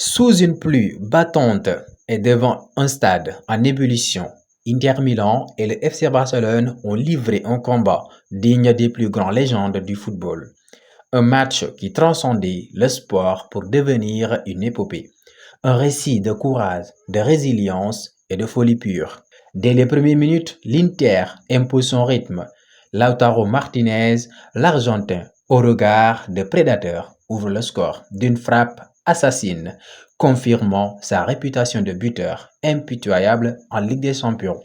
Sous une pluie battante et devant un stade en ébullition, Inter Milan et le FC Barcelone ont livré un combat digne des plus grandes légendes du football. Un match qui transcendait le sport pour devenir une épopée. Un récit de courage, de résilience et de folie pure. Dès les premières minutes, l'Inter impose son rythme. Lautaro Martinez, l'Argentin, au regard de prédateur, ouvre le score d'une frappe assassine, confirmant sa réputation de buteur impitoyable en Ligue des Champions.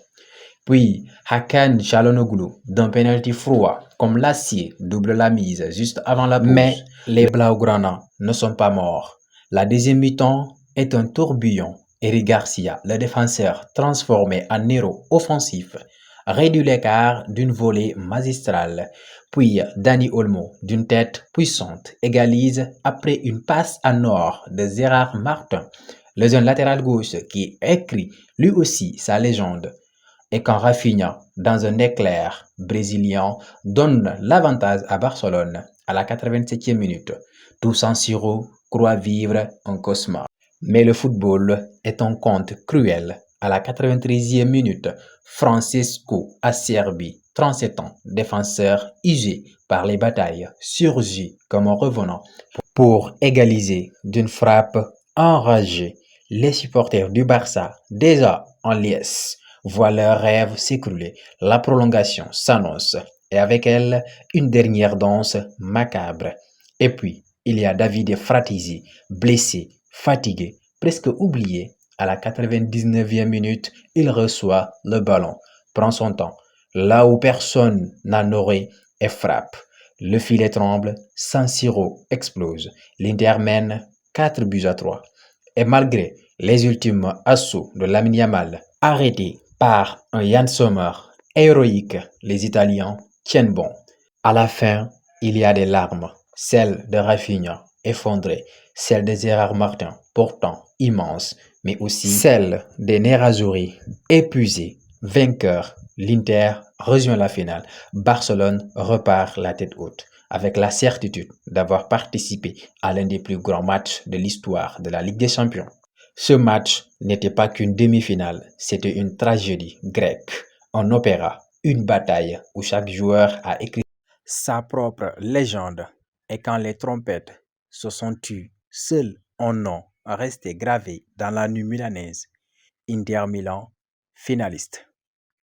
Puis Hakan Çalhanoğlu d'un penalty froid comme l'acier double la mise juste avant la pause. Mais les Blaugrana ne sont pas morts. La deuxième mi-temps est un tourbillon. Eric Garcia, le défenseur transformé en héros offensif, réduit l'écart d'une volée magistrale. Puis Dani Olmo, d'une tête puissante, égalise après une passe en or de Gérard Martin, le jeune latéral gauche qui écrit lui aussi sa légende. Et quand Rafinha, dans un éclair brésilien, donne l'avantage à Barcelone à la 87e minute, tout San Siro croit vivre un cauchemar. Mais le football est un conte cruel. À la 93e minute, Francisco Acerbi, 37 ans, défenseur usé par les batailles, surgit comme un revenant pour égaliser d'une frappe enragée. Les supporters du Barça, déjà en liesse, voient leurs rêves s'écrouler. La prolongation s'annonce et avec elle, une dernière danse macabre. Et puis, il y a Davide Fratesi, blessé, fatigué, presque oublié. À la 99e minute, il reçoit le ballon, prend son temps, là où personne n'en aurait, et frappe. Le filet tremble, San Siro explose. L'Inter mène 4 buts à 3. Et malgré les ultimes assauts de Lamine Yamal, arrêtés par un Yann Sommer héroïque, les Italiens tiennent bon. À la fin, il y a des larmes, celles de Rafinha effondré, celles de Gérard Martin pourtant immense, mais aussi celles des Nerazzurri épuisés, vainqueurs. L'Inter rejoint la finale. Barcelone repart la tête haute, avec la certitude d'avoir participé à l'un des plus grands matchs de l'histoire de la Ligue des Champions. Ce match n'était pas qu'une demi-finale, c'était une tragédie grecque, un opéra, une bataille où chaque joueur a écrit sa propre légende. Et quand les trompettes se sont tues, seul un nom resté gravé dans la nuit milanaise. Inter Milan, finaliste.